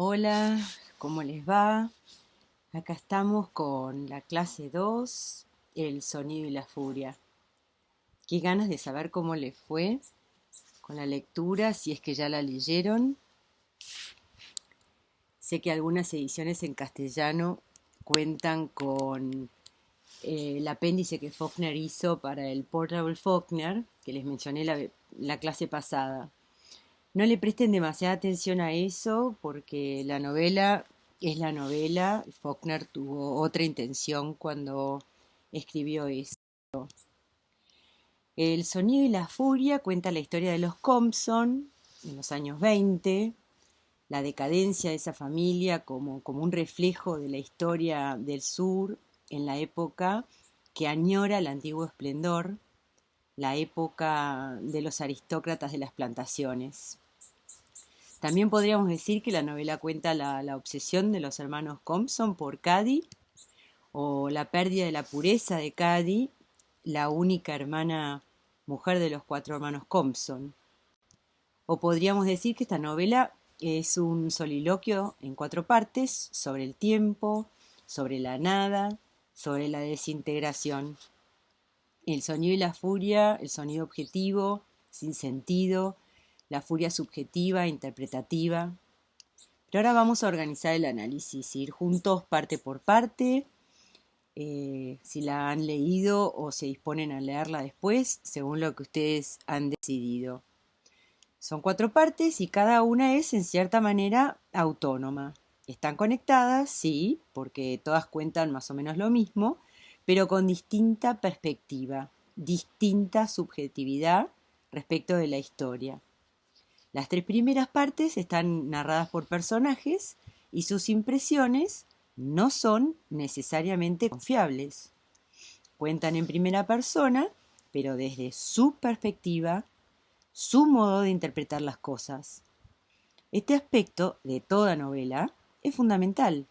Hola, ¿cómo les va? Acá estamos con la clase 2, el sonido y la furia. Qué ganas de saber cómo les fue con la lectura, si es que ya la leyeron. Sé que algunas ediciones en castellano cuentan con el apéndice que Faulkner hizo para el Portable Faulkner, que les mencioné la clase pasada. No le presten demasiada atención a eso porque la novela es la novela. Faulkner tuvo otra intención cuando escribió eso. El sonido y la furia cuenta la historia de los Compson en los años 20, la decadencia de esa familia como un reflejo de la historia del sur en la época que añora el antiguo esplendor, la época de los aristócratas de las plantaciones. También podríamos decir que la novela cuenta la obsesión de los hermanos Compson por Cady, o la pérdida de la pureza de Cady, la única hermana mujer de los 4 hermanos Compson. O podríamos decir que esta novela es un soliloquio en 4 partes sobre el tiempo, sobre la nada, sobre la desintegración. El sonido y la furia, el sonido objetivo, sin sentido, la furia subjetiva, interpretativa. Pero ahora vamos a organizar el análisis, ir juntos parte por parte, si la han leído o se disponen a leerla después, según lo que ustedes han decidido. Son 4 partes y cada una es en cierta manera autónoma. Están conectadas, sí, porque todas cuentan más o menos lo mismo, pero con distinta perspectiva, distinta subjetividad respecto de la historia. Las 3 primeras partes están narradas por personajes y sus impresiones no son necesariamente confiables. Cuentan en primera persona, pero desde su perspectiva, su modo de interpretar las cosas. Este aspecto de toda novela es fundamental.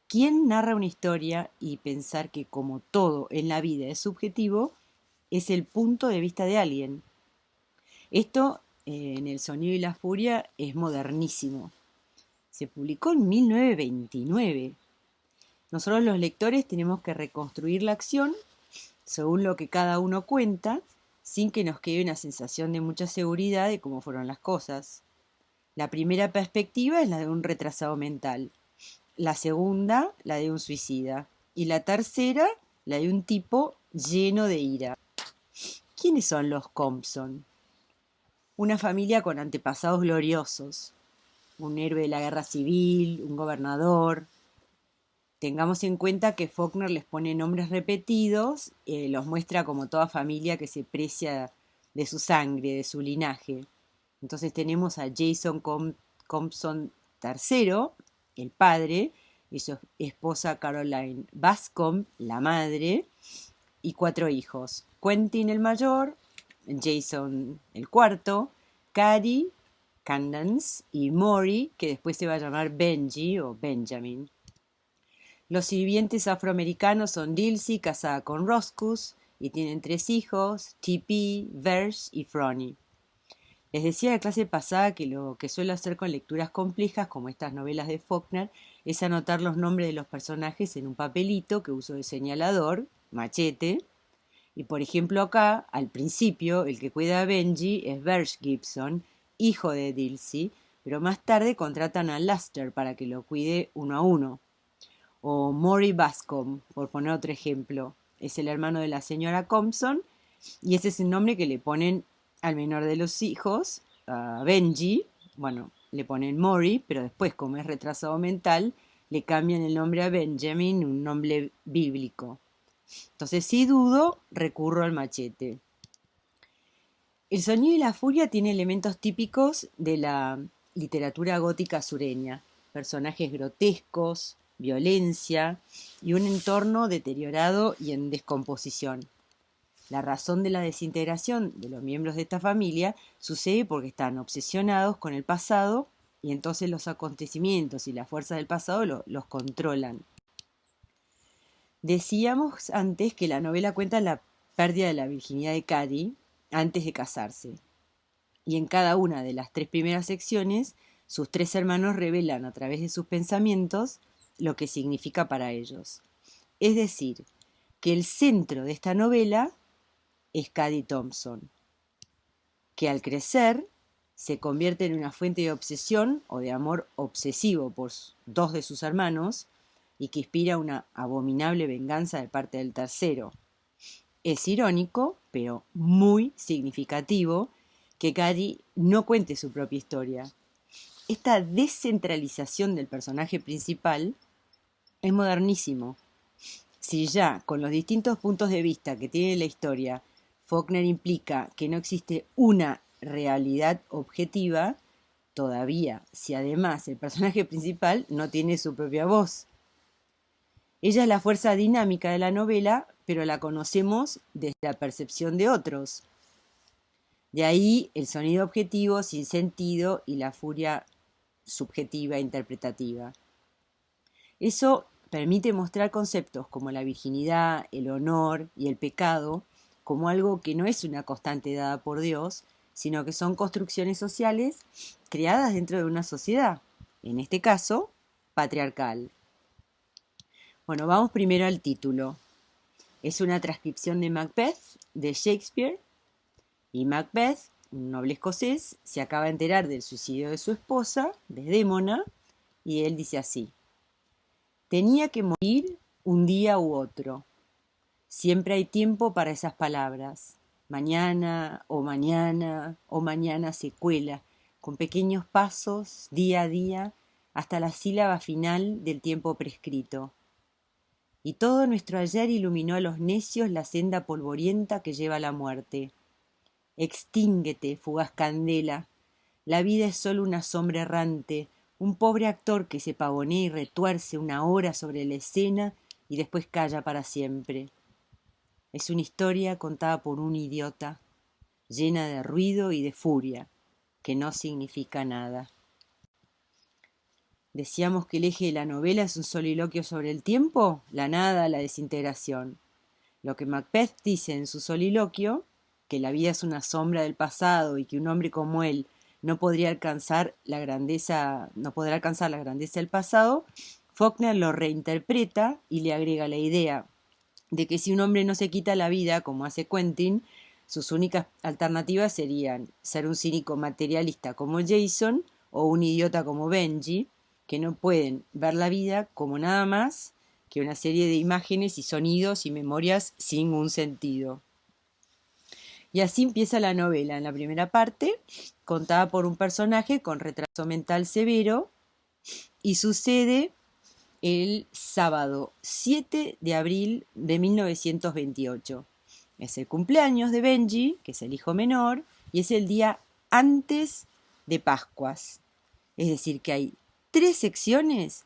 ¿Quién narra una historia y pensar que como todo en la vida es subjetivo, es el punto de vista de alguien? Esto en El sonido y la furia es modernísimo. Se publicó en 1929. Nosotros los lectores tenemos que reconstruir la acción según lo que cada uno cuenta, sin que nos quede una sensación de mucha seguridad de cómo fueron las cosas. La primera perspectiva es la de un retrasado mental, la segunda la de un suicida y la tercera la de un tipo lleno de ira. ¿Quiénes son los Compson? Una familia con antepasados gloriosos, un héroe de la guerra civil, un gobernador. Tengamos en cuenta que Faulkner les pone nombres repetidos, los muestra como toda familia que se precia de su sangre, de su linaje. Entonces tenemos a Jason Compson III, el padre, y su esposa Caroline Bascom, la madre, y 4 hijos. Quentin el mayor, Jason el cuarto, Cady, Candance y Maury, que después se va a llamar Benji o Benjamin. Los sirvientes afroamericanos son Dilsey, casada con Roscus, y tienen 3 hijos, T.P., Verge y Fronnie. Les decía en la clase pasada que lo que suelo hacer con lecturas complejas, como estas novelas de Faulkner, es anotar los nombres de los personajes en un papelito que uso de señalador, machete. Y por ejemplo acá, al principio, el que cuida a Benji es Verge Gibson, hijo de Dilsey, pero más tarde contratan a Luster para que lo cuide uno a uno. O Maury Bascom, por poner otro ejemplo. Es el hermano de la señora Compson y ese es el nombre que le ponen al menor de los hijos, a Benji. Bueno, le ponen Maury, pero después, como es retrasado mental, le cambian el nombre a Benjamin, un nombre bíblico. Entonces, si dudo, recurro al machete. El sonido y la furia tiene elementos típicos de la literatura gótica sureña. Personajes grotescos, violencia y un entorno deteriorado y en descomposición. La razón de la desintegración de los miembros de esta familia sucede porque están obsesionados con el pasado y entonces los acontecimientos y las fuerzas del pasado los controlan. Decíamos antes que la novela cuenta la pérdida de la virginidad de Cady antes de casarse. Y en cada una de las 3 primeras secciones sus tres hermanos revelan a través de sus pensamientos lo que significa para ellos. Es decir, que el centro de esta novela es Cady Thompson, que al crecer se convierte en una fuente de obsesión o de amor obsesivo por dos de sus hermanos y que inspira una abominable venganza de parte del tercero. Es irónico, pero muy significativo, que Cady no cuente su propia historia. Esta descentralización del personaje principal es modernísimo. Si ya con los distintos puntos de vista que tiene la historia, Faulkner implica que no existe una realidad objetiva, todavía, si además el personaje principal no tiene su propia voz. Ella es la fuerza dinámica de la novela, pero la conocemos desde la percepción de otros. De ahí el sonido objetivo sin sentido y la furia subjetiva e interpretativa. Eso permite mostrar conceptos como la virginidad, el honor y el pecado como algo que no es una constante dada por Dios, sino que son construcciones sociales creadas dentro de una sociedad, en este caso, patriarcal. Bueno, vamos primero al título. Es una transcripción de Macbeth de Shakespeare y Macbeth, un noble escocés, se acaba de enterar del suicidio de su esposa, Desdémona, y él dice así: tenía que morir un día u otro. Siempre hay tiempo para esas palabras. Mañana o mañana o mañana se cuela, con pequeños pasos, día a día, hasta la sílaba final del tiempo prescrito. Y todo nuestro ayer iluminó a los necios la senda polvorienta que lleva a la muerte. Extínguete, fugaz candela. La vida es solo una sombra errante, un pobre actor que se pavonea y retuerce una hora sobre la escena y después calla para siempre. Es una historia contada por un idiota, llena de ruido y de furia, que no significa nada. Decíamos que el eje de la novela es un soliloquio sobre el tiempo, la nada, la desintegración. Lo que Macbeth dice en su soliloquio, que la vida es una sombra del pasado y que un hombre como él no podrá alcanzar la grandeza del pasado, Faulkner lo reinterpreta y le agrega la idea de que si un hombre no se quita la vida, como hace Quentin, sus únicas alternativas serían ser un cínico materialista como Jason o un idiota como Benji, que no pueden ver la vida como nada más que una serie de imágenes y sonidos y memorias sin un sentido. Y así empieza la novela, en la primera parte, contada por un personaje con retraso mental severo, y sucede el sábado 7 de abril de 1928. Es el cumpleaños de Benji, que es el hijo menor, y es el día antes de Pascuas. Es decir, que hay 3 secciones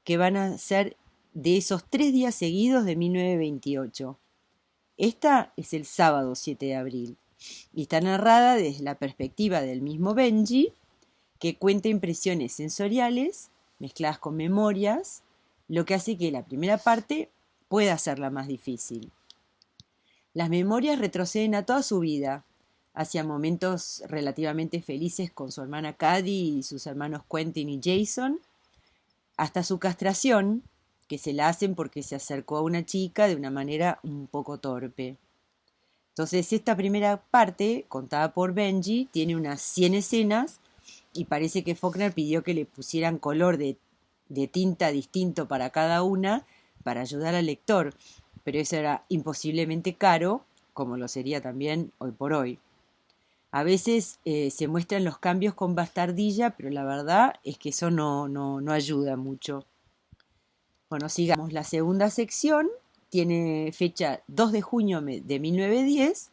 que van a ser de esos 3 días seguidos de 1928. Esta es el sábado 7 de abril y está narrada desde la perspectiva del mismo Benji, que cuenta impresiones sensoriales mezcladas con memorias, lo que hace que la primera parte pueda ser la más difícil. Las memorias retroceden a toda su vida, hacia momentos relativamente felices con su hermana Cady y sus hermanos Quentin y Jason, hasta su castración, que se la hacen porque se acercó a una chica de una manera un poco torpe. Entonces esta primera parte, contada por Benji, tiene unas 100 escenas y parece que Faulkner pidió que le pusieran color de tinta distinto para cada una para ayudar al lector, pero eso era imposiblemente caro, como lo sería también hoy por hoy. A veces se muestran los cambios con bastardilla, pero la verdad es que eso no ayuda mucho. Bueno, sigamos. La segunda sección tiene fecha 2 de junio de 1910,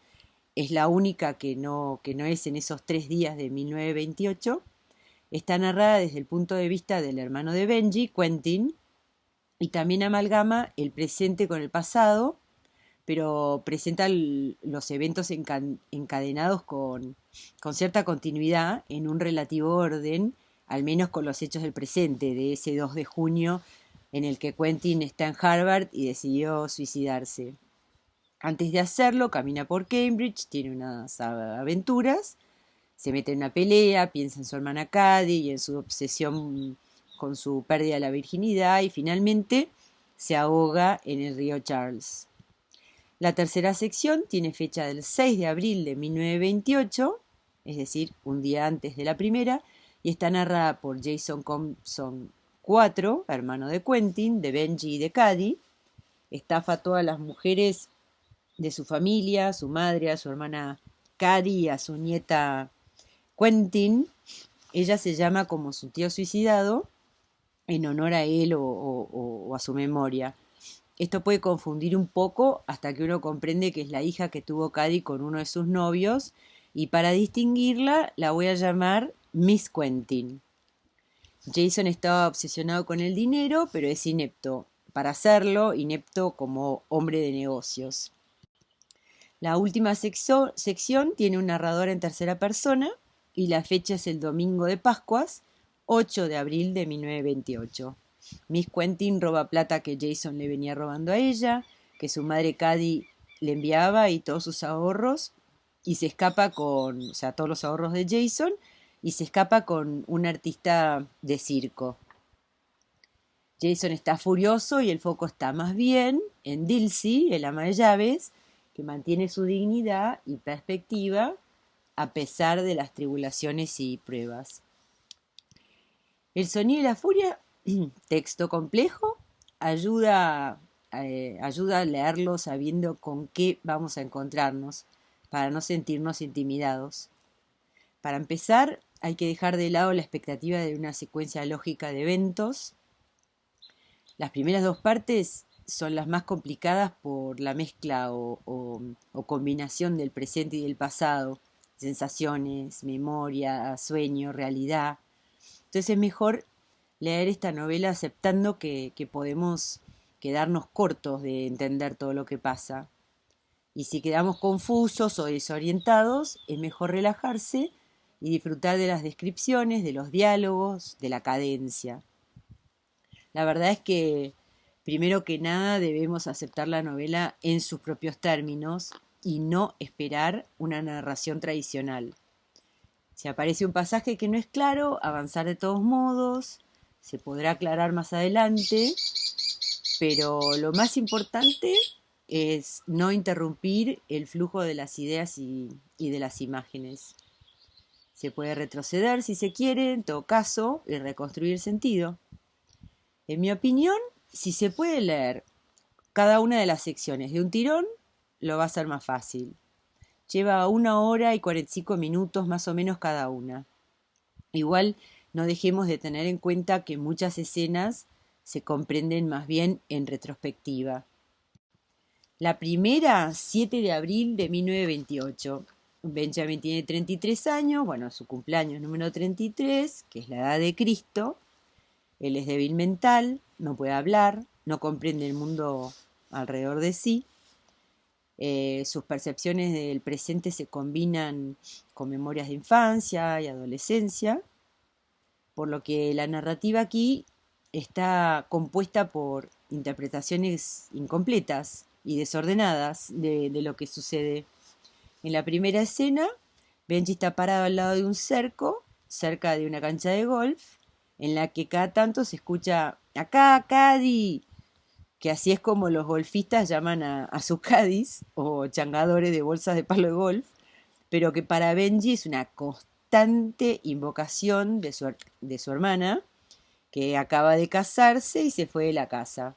es la única que no es en esos 3 días de 1928. Está narrada desde el punto de vista del hermano de Benji, Quentin, y también amalgama el presente con el pasado, pero presenta los eventos encadenados con cierta continuidad en un relativo orden, al menos con los hechos del presente, de ese 2 de junio en el que Quentin está en Harvard y decidió suicidarse. Antes de hacerlo, camina por Cambridge, tiene unas aventuras, Se mete en una pelea, piensa en su hermana Cady y en su obsesión con su pérdida de la virginidad y finalmente se ahoga en el río Charles. La tercera sección tiene fecha del 6 de abril de 1928, es decir, un día antes de la primera, y está narrada por Jason Compson IV, hermano de Quentin, de Benji y de Cady. Estafa a todas las mujeres de su familia, a su madre, a su hermana Cady, a su nieta Quentin. Ella se llama como su tío suicidado en honor a él o a su memoria. Esto puede confundir un poco hasta que uno comprende que es la hija que tuvo Cady con uno de sus novios, y para distinguirla la voy a llamar Miss Quentin. Jason estaba obsesionado con el dinero, pero es inepto para hacerlo, inepto como hombre de negocios. La última sección tiene un narrador en tercera persona y la fecha es el domingo de Pascuas, 8 de abril de 1928. Miss Quentin roba plata que Jason le venía robando a ella, que su madre Cady le enviaba y todos sus ahorros, y se escapa con, o sea, todos los ahorros de Jason, y se escapa con un artista de circo. Jason está furioso y el foco está más bien en Dilsey, el ama de llaves, que mantiene su dignidad y perspectiva a pesar de las tribulaciones y pruebas. El sonido y la furia, texto complejo, ayuda a leerlo sabiendo con qué vamos a encontrarnos, para no sentirnos intimidados. Para empezar, hay que dejar de lado la expectativa de una secuencia lógica de eventos. Las primeras dos partes son las más complicadas por la mezcla o combinación del presente y del pasado, sensaciones, memoria, sueño, realidad. Entonces es mejor leer esta novela aceptando que podemos quedarnos cortos de entender todo lo que pasa. Y si quedamos confusos o desorientados, es mejor relajarse y disfrutar de las descripciones, de los diálogos, de la cadencia. La verdad es que, primero que nada, debemos aceptar la novela en sus propios términos y no esperar una narración tradicional. Si aparece un pasaje que no es claro, avanzar de todos modos, se podrá aclarar más adelante, pero lo más importante es no interrumpir el flujo de las ideas y de las imágenes. Se puede retroceder si se quiere, en todo caso, y reconstruir sentido. En mi opinión, si se puede leer cada una de las secciones de un tirón, lo va a ser más fácil. Lleva 1 hora y 45 minutos más o menos cada una. Igual no dejemos de tener en cuenta que muchas escenas se comprenden más bien en retrospectiva. La primera, 7 de abril de 1928. Benjamin tiene 33 años, bueno, su cumpleaños número 33, que es la edad de Cristo. Él es débil mental, no puede hablar, no comprende el mundo alrededor de sí. Sus percepciones del presente se combinan con memorias de infancia y adolescencia, por lo que la narrativa aquí está compuesta por interpretaciones incompletas y desordenadas de lo que sucede. En la primera escena, Benji está parado al lado de un cerco, cerca de una cancha de golf, en la que cada tanto se escucha «¡Acá, Cady!», que así es como los golfistas llaman a sus caddies o changadores de bolsas de palo de golf, pero que para Benji es una constante invocación de su hermana, que acaba de casarse y se fue de la casa.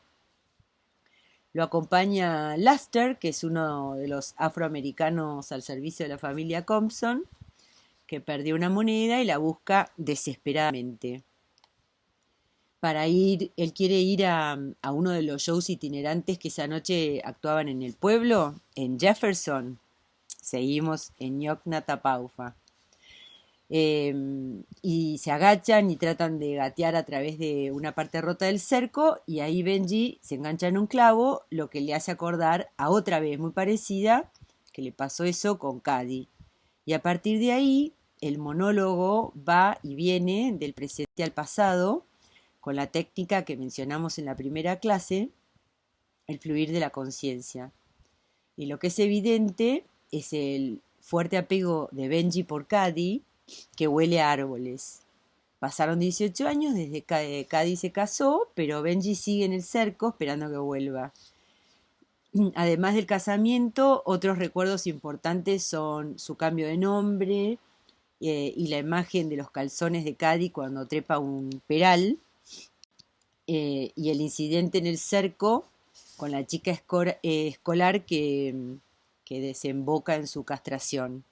Lo acompaña Laster, que es uno de los afroamericanos al servicio de la familia Compson, que perdió una moneda y la busca desesperadamente. Él quiere ir a uno de los shows itinerantes que esa noche actuaban en el pueblo, en Jefferson. Seguimos en Yocnatapaufa. Y se agachan y tratan de gatear a través de una parte rota del cerco, y ahí Benji se engancha en un clavo, lo que le hace acordar a otra vez muy parecida, que le pasó eso con Cady. Y a partir de ahí, el monólogo va y viene del presente al pasado, con la técnica que mencionamos en la primera clase, el fluir de la conciencia. Y lo que es evidente es el fuerte apego de Benji por Cady, que huele a árboles. Pasaron 18 años desde que Cady se casó, pero Benji sigue en el cerco esperando que vuelva. Además del casamiento, otros recuerdos importantes son su cambio de nombre y la imagen de los calzones de Cady cuando trepa un peral y el incidente en el cerco con la chica escolar que desemboca en su castración.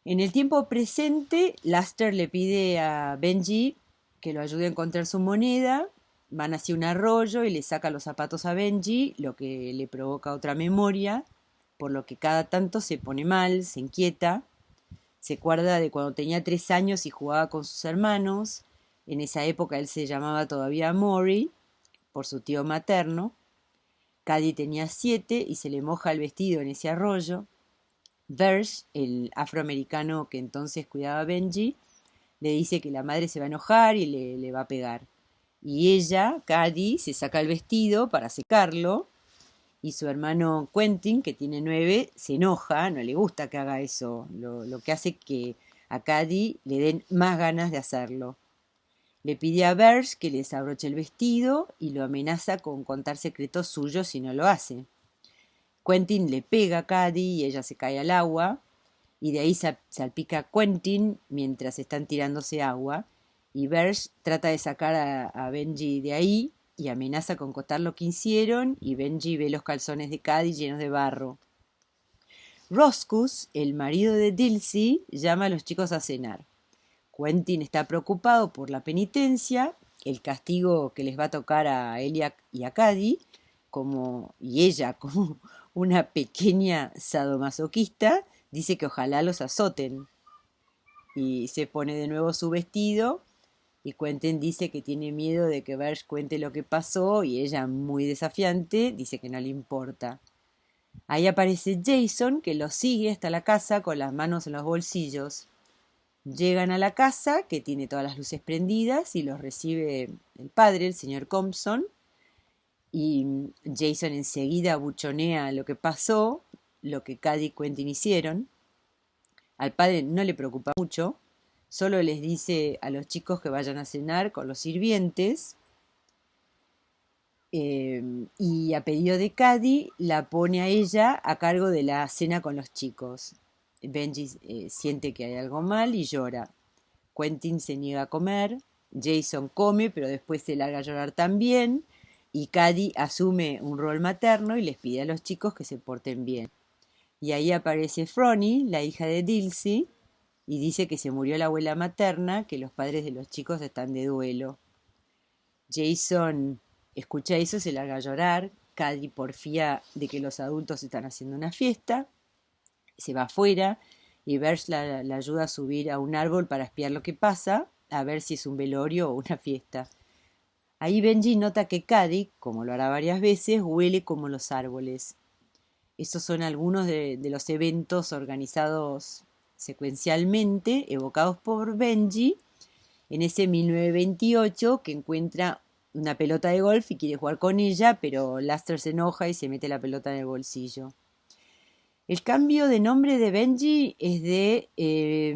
En el tiempo presente, Laster le pide a Benji que lo ayude a encontrar su moneda. Van hacia un arroyo y le saca los zapatos a Benji, lo que le provoca otra memoria, por lo que cada tanto se pone mal, se inquieta. Se acuerda de cuando tenía 3 años y jugaba con sus hermanos. En esa época él se llamaba todavía Maury, por su tío materno. Cady tenía 7 y se le moja el vestido en ese arroyo. Verge, el afroamericano que entonces cuidaba a Benji, le dice que la madre se va a enojar y le va a pegar. Y ella, Cady, se saca el vestido para secarlo y su hermano Quentin, que tiene 9, se enoja, no le gusta que haga eso, lo que hace que a Cady le den más ganas de hacerlo. Le pide a Verge que le desabroche el vestido y lo amenaza con contar secretos suyos si no lo hace. Quentin le pega a Cady y ella se cae al agua, y de ahí salpica a Quentin mientras están tirándose agua, y Verge trata de sacar a Benji de ahí y amenaza con contar lo que hicieron, y Benji ve los calzones de Cady llenos de barro. Roscus, el marido de Dilsey, llama a los chicos a cenar. Quentin está preocupado por la penitencia, el castigo que les va a tocar a él y a Cady, y ella como una pequeña sadomasoquista, dice que ojalá los azoten. Y se pone de nuevo su vestido y Quentin dice que tiene miedo de que Verge cuente lo que pasó y ella, muy desafiante, dice que no le importa. Ahí aparece Jason, que los sigue hasta la casa con las manos en los bolsillos. Llegan a la casa, que tiene todas las luces prendidas, y los recibe el padre, el señor Compson. Y Jason enseguida buchonea lo que pasó, lo que Cady y Quentin hicieron. Al padre no le preocupa mucho, solo les dice a los chicos que vayan a cenar con los sirvientes. Y a pedido de Cady la pone a ella a cargo de la cena con los chicos. Benji siente que hay algo mal y llora. Quentin se niega a comer, Jason come pero después se larga a llorar también y Cady asume un rol materno y les pide a los chicos que se porten bien. Y ahí aparece Fronnie, la hija de Dilsey, y dice que se murió la abuela materna, que los padres de los chicos están de duelo. Jason escucha eso, se larga a llorar. Cady porfía de que los adultos están haciendo una fiesta, se va afuera y Verge la ayuda a subir a un árbol para espiar lo que pasa, a ver si es un velorio o una fiesta. Ahí Benji nota que Cady, como lo hará varias veces, huele como los árboles. Esos son algunos de los eventos organizados secuencialmente, evocados por Benji en ese 1928 que encuentra una pelota de golf y quiere jugar con ella, pero Laster se enoja y se mete la pelota en el bolsillo. El cambio de nombre de Benji es de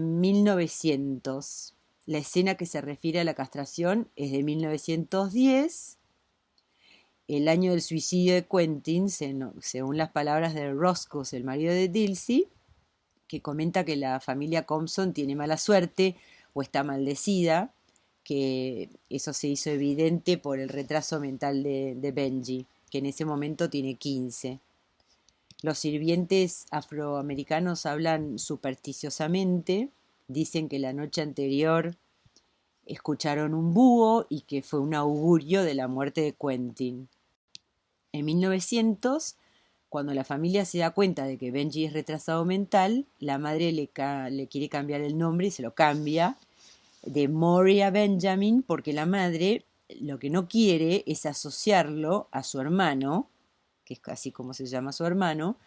1900. La escena que se refiere a la castración es de 1910. El año del suicidio de Quentin, según las palabras de Roscus, el marido de Dilsey, que comenta que la familia Compson tiene mala suerte o está maldecida, que eso se hizo evidente por el retraso mental de Benji, que en ese momento tiene 15. Los sirvientes afroamericanos hablan supersticiosamente, dicen que la noche anterior escucharon un búho y que fue un augurio de la muerte de Quentin. En 1900, cuando la familia se da cuenta de que Benji es retrasado mental, la madre le quiere cambiar el nombre y se lo cambia de Maury a Benjamin, porque la madre lo que no quiere es asociarlo a su hermano, que es casi como se llama su hermano,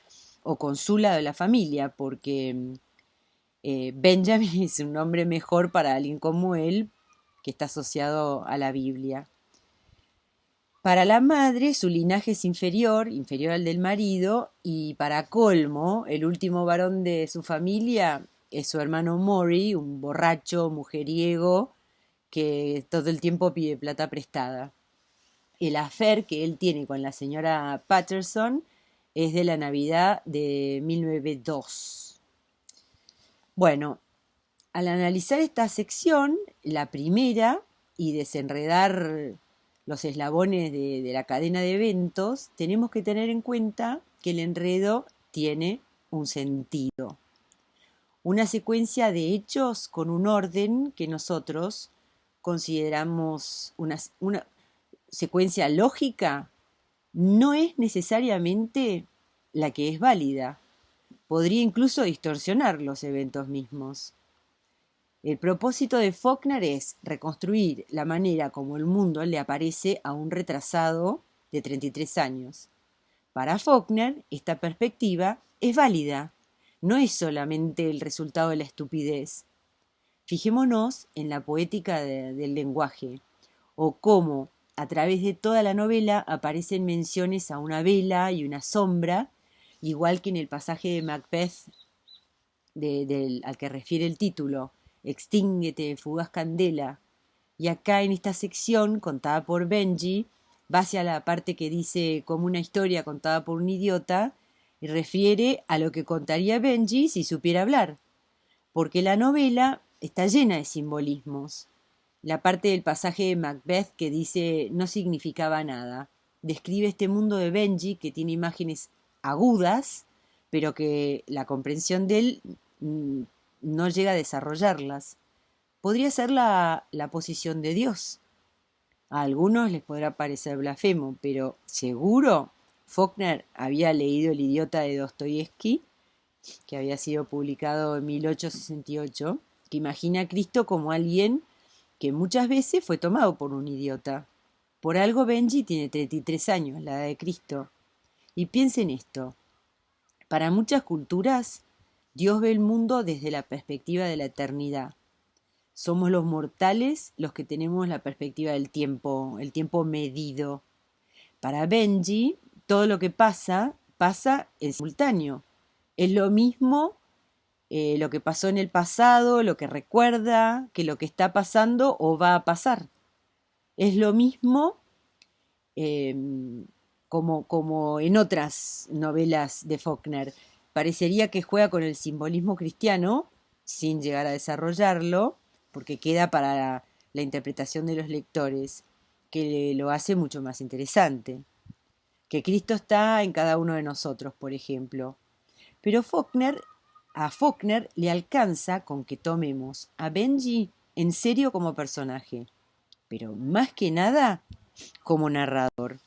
o con su lado de la familia, porque Benjamin es un nombre mejor para alguien como él, que está asociado a la Biblia. Para la madre, su linaje es inferior al del marido, y para colmo, el último varón de su familia es su hermano Maury, un borracho, mujeriego, que todo el tiempo pide plata prestada. El affair que él tiene con la señora Patterson es de la Navidad de 1902. Bueno, al analizar esta sección, la primera, y desenredar los eslabones de la cadena de eventos, tenemos que tener en cuenta que el enredo tiene un sentido. Una secuencia de hechos con un orden que nosotros consideramos una secuencia lógica no es necesariamente la que es válida. Podría incluso distorsionar los eventos mismos. El propósito de Faulkner es reconstruir la manera como el mundo le aparece a un retrasado de 33 años. Para Faulkner, esta perspectiva es válida, no es solamente el resultado de la estupidez. Fijémonos en la poética del lenguaje, o cómo a través de toda la novela aparecen menciones a una vela y una sombra, igual que en el pasaje de Macbeth al que refiere el título, Extínguete, fugaz candela. Y acá en esta sección, contada por Benji, va hacia la parte que dice como una historia contada por un idiota, y refiere a lo que contaría Benji si supiera hablar, porque la novela está llena de simbolismos. La parte del pasaje de Macbeth que dice no significaba nada, describe este mundo de Benji que tiene imágenes agudas, pero que la comprensión de él no llega a desarrollarlas. Podría ser la posición de Dios. A algunos les podrá parecer blasfemo, pero seguro Faulkner había leído El idiota de Dostoyevsky, que había sido publicado en 1868, que imagina a Cristo como alguien que muchas veces fue tomado por un idiota. Por algo Benji tiene 33 años, la edad de Cristo. Y piensen esto, para muchas culturas, Dios ve el mundo desde la perspectiva de la eternidad. Somos los mortales los que tenemos la perspectiva del tiempo, el tiempo medido. Para Benji, todo lo que pasa en simultáneo. Es lo mismo lo que pasó en el pasado, lo que recuerda, que lo que está pasando o va a pasar. Es lo mismo como en otras novelas de Faulkner. Parecería que juega con el simbolismo cristiano sin llegar a desarrollarlo, porque queda para la interpretación de los lectores, que lo hace mucho más interesante. Que Cristo está en cada uno de nosotros, por ejemplo. Pero a Faulkner le alcanza con que tomemos a Benji en serio como personaje, pero más que nada como narrador.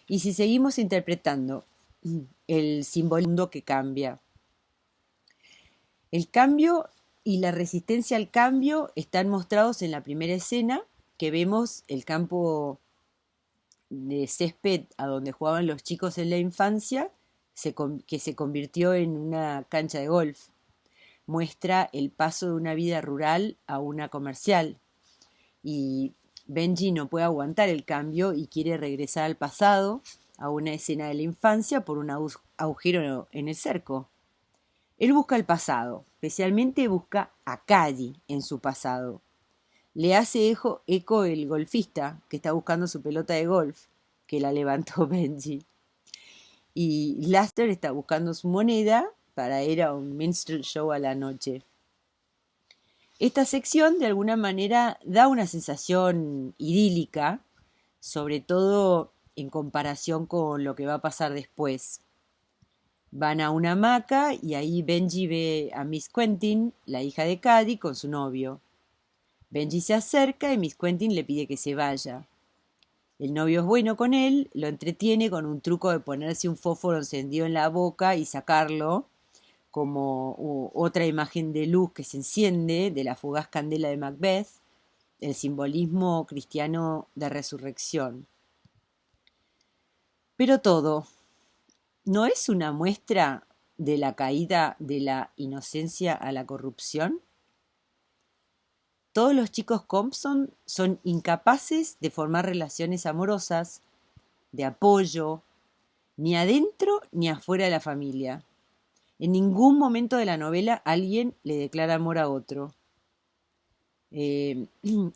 Y si seguimos interpretando el simbolismo que cambia, el cambio y la resistencia al cambio están mostrados en la primera escena, que vemos el campo de césped a donde jugaban los chicos en la infancia, que se convirtió en una cancha de golf. Muestra el paso de una vida rural a una comercial. Y Benji no puede aguantar el cambio y quiere regresar al pasado, a una escena de la infancia, por un agujero en el cerco. Él busca el pasado, especialmente busca a Caddy en su pasado. Le hace eco el golfista que está buscando su pelota de golf, que la levantó Benji. Y Laster está buscando su moneda para ir a un minstrel show a la noche. Esta sección de alguna manera da una sensación idílica, sobre todo en comparación con lo que va a pasar después. Van a una hamaca y ahí Benji ve a Miss Quentin, la hija de Caddy, con su novio. Benji se acerca y Miss Quentin le pide que se vaya. El novio es bueno con él, lo entretiene con un truco de ponerse un fósforo encendido en la boca y sacarlo, como otra imagen de luz que se enciende de la fugaz candela de Macbeth, el simbolismo cristiano de resurrección. Pero todo, ¿no es una muestra de la caída de la inocencia a la corrupción? Todos los chicos Compson son incapaces de formar relaciones amorosas, de apoyo, ni adentro ni afuera de la familia. En ningún momento de la novela alguien le declara amor a otro. El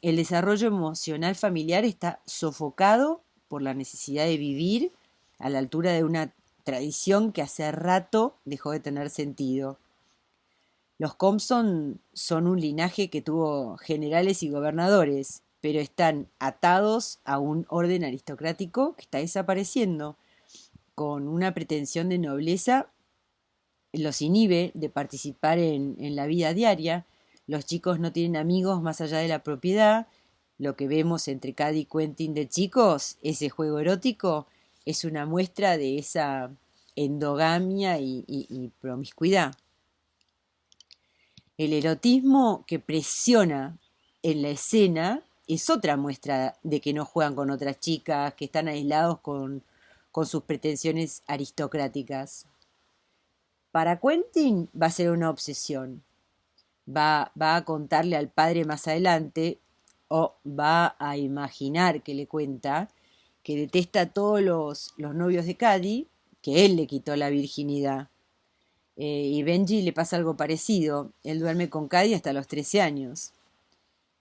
desarrollo emocional familiar está sofocado por la necesidad de vivir a la altura de una tradición que hace rato dejó de tener sentido. Los Compson son un linaje que tuvo generales y gobernadores, pero están atados a un orden aristocrático que está desapareciendo, con una pretensión de nobleza los inhibe de participar en la vida diaria. Los chicos no tienen amigos más allá de la propiedad. Lo que vemos entre Cady y Quentin de chicos, ese juego erótico, es una muestra de esa endogamia y promiscuidad. El erotismo que presiona en la escena es otra muestra de que no juegan con otras chicas, que están aislados con sus pretensiones aristocráticas. Para Quentin va a ser una obsesión. Va a contarle al padre más adelante, o va a imaginar que le cuenta, que detesta a todos los novios de Cady, que él le quitó la virginidad. Y Benji le pasa algo parecido. Él duerme con Cady hasta los 13 años.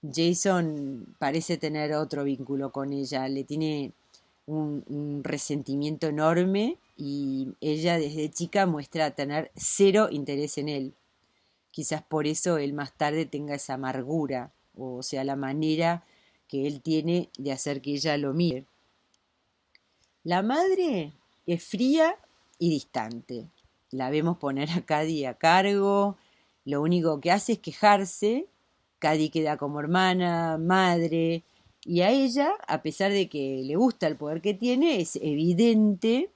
Jason parece tener otro vínculo con ella. Le tiene un resentimiento enorme y ella desde chica muestra tener cero interés en él. Quizás por eso él más tarde tenga esa amargura, o sea, la manera que él tiene de hacer que ella lo mire. La madre es fría y distante. La vemos poner a Cady a cargo, lo único que hace es quejarse. Cady queda como hermana, madre, y a ella, a pesar de que le gusta el poder que tiene, es evidente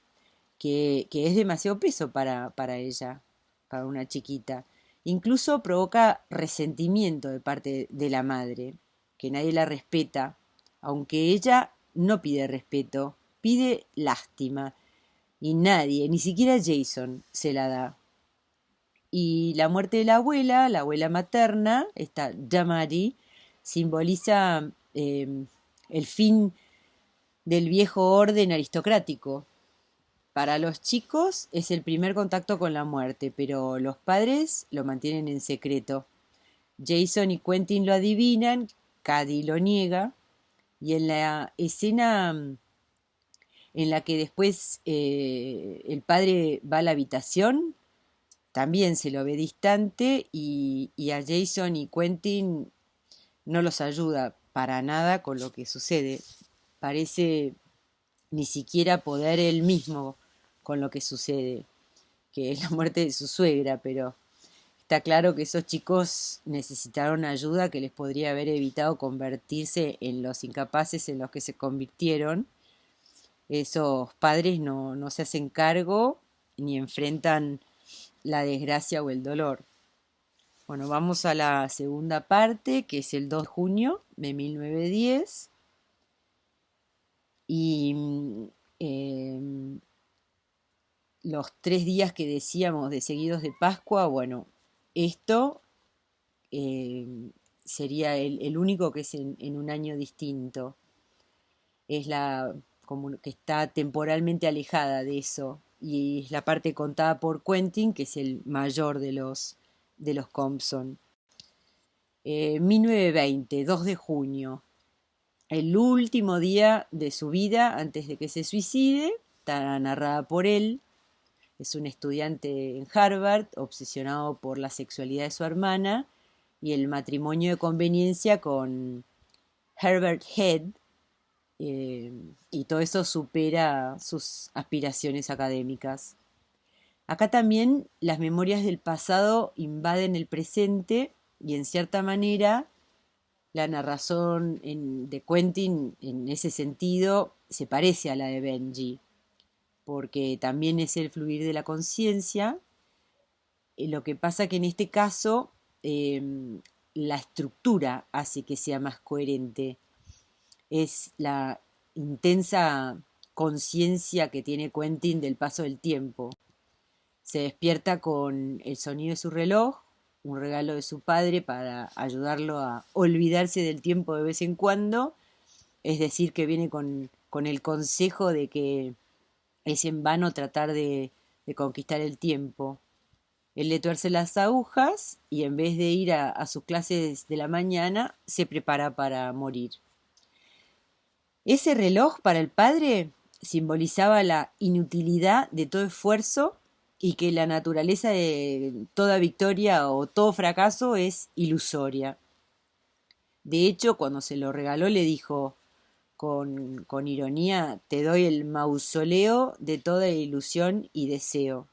que es demasiado peso para ella, para una chiquita. Incluso provoca resentimiento de parte de la madre, que nadie la respeta, aunque ella no pide respeto, pide lástima, y nadie, ni siquiera Jason, se la da. Y la muerte de la abuela materna, esta Damari, simboliza el fin del viejo orden aristocrático. Para los chicos es el primer contacto con la muerte, pero los padres lo mantienen en secreto. Jason y Quentin lo adivinan, Cady lo niega, y en la escena en la que después el padre va a la habitación, también se lo ve distante y a Jason y Quentin no los ayuda para nada con lo que sucede. Parece ni siquiera poder él mismo con lo que sucede, que es la muerte de su suegra, pero está claro que esos chicos necesitaron ayuda que les podría haber evitado convertirse en los incapaces en los que se convirtieron. Esos padres no se hacen cargo ni enfrentan la desgracia o el dolor. Bueno, vamos a la segunda parte, que es el 2 de junio de 1910. Y los 3 días que decíamos de seguidos de Pascua, bueno, esto sería el único que es en un año distinto. Es la como que está temporalmente alejada de eso. Y es la parte contada por Quentin, que es el mayor de los Compson. 1920, 2 de junio. El último día de su vida antes de que se suicide, está narrada por él. Es un estudiante en Harvard, obsesionado por la sexualidad de su hermana y el matrimonio de conveniencia con Herbert Head, y todo eso supera sus aspiraciones académicas. Acá también las memorias del pasado invaden el presente y en cierta manera la narración de Quentin en ese sentido se parece a la de Benji, porque también es el fluir de la conciencia. Lo que pasa que en este caso la estructura hace que sea más coherente. Es la intensa conciencia que tiene Quentin del paso del tiempo. Se despierta con el sonido de su reloj, un regalo de su padre para ayudarlo a olvidarse del tiempo de vez en cuando, es decir, que viene con el consejo de que es en vano tratar de conquistar el tiempo. Él le tuerce las agujas y en vez de ir a sus clases de la mañana, se prepara para morir. Ese reloj para el padre simbolizaba la inutilidad de todo esfuerzo y que la naturaleza de toda victoria o todo fracaso es ilusoria. De hecho, cuando se lo regaló le dijo con ironía, te doy el mausoleo de toda ilusión y deseo.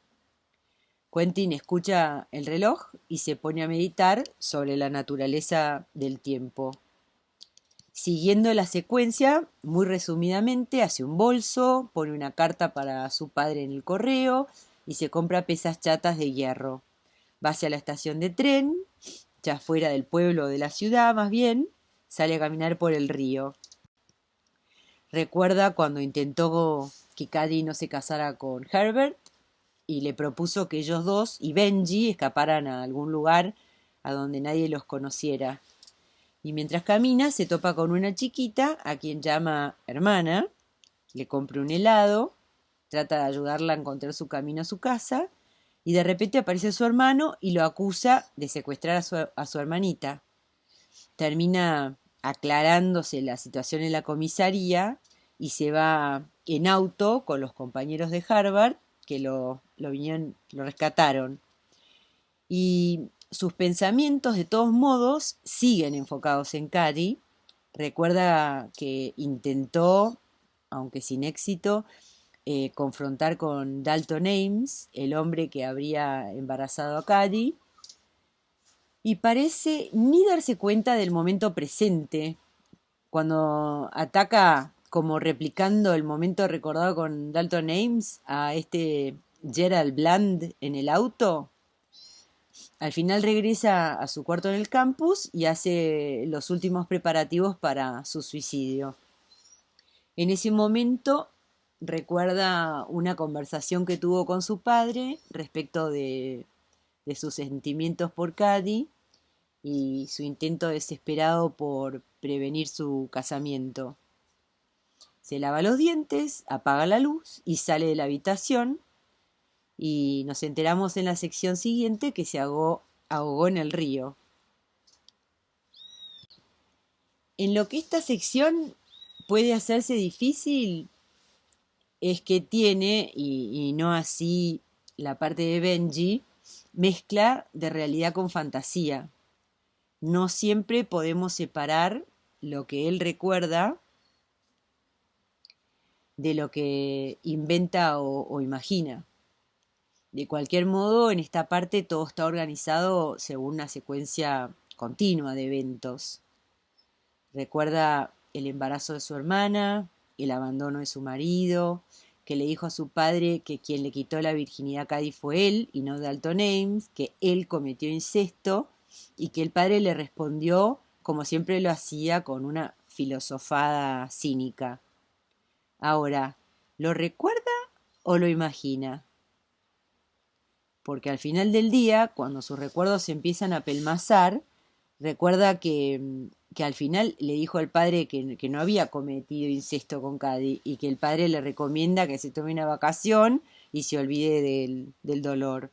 Quentin escucha el reloj y se pone a meditar sobre la naturaleza del tiempo. Siguiendo la secuencia, muy resumidamente, hace un bolso, pone una carta para su padre en el correo y se compra pesas chatas de hierro. Va hacia la estación de tren, ya fuera del pueblo o de la ciudad más bien, sale a caminar por el río. Recuerda cuando intentó que Cady no se casara con Herbert y le propuso que ellos dos y Benji escaparan a algún lugar a donde nadie los conociera. Y mientras camina se topa con una chiquita a quien llama hermana, le compra un helado, trata de ayudarla a encontrar su camino a su casa y de repente aparece su hermano y lo acusa de secuestrar a su hermanita. Termina aclarándose la situación en la comisaría y se va en auto con los compañeros de Harvard que lo rescataron. Y sus pensamientos, de todos modos, siguen enfocados en Cady. Recuerda que intentó, aunque sin éxito, confrontar con Dalton Ames, el hombre que habría embarazado a Cady, y parece ni darse cuenta del momento presente, cuando ataca como replicando el momento recordado con Dalton Ames a este Gerald Bland en el auto. Al final regresa a su cuarto en el campus y hace los últimos preparativos para su suicidio. En ese momento recuerda una conversación que tuvo con su padre respecto de sus sentimientos por Cady y su intento desesperado por prevenir su casamiento. Se lava los dientes, apaga la luz y sale de la habitación. Y nos enteramos en la sección siguiente que se ahogó en el río. En lo que esta sección puede hacerse difícil es que tiene, y no así la parte de Benji, mezcla de realidad con fantasía. No siempre podemos separar lo que él recuerda de lo que inventa o imagina. De cualquier modo, en esta parte todo está organizado según una secuencia continua de eventos. Recuerda el embarazo de su hermana, el abandono de su marido, que le dijo a su padre que quien le quitó la virginidad a Cady fue él y no Dalton Ames, que él cometió incesto y que el padre le respondió como siempre lo hacía con una filosofada cínica. Ahora, ¿lo recuerda o lo imagina? Porque al final del día, cuando sus recuerdos se empiezan a pelmazar, recuerda que al final le dijo al padre que no había cometido incesto con Cady y que el padre le recomienda que se tome una vacación y se olvide del dolor.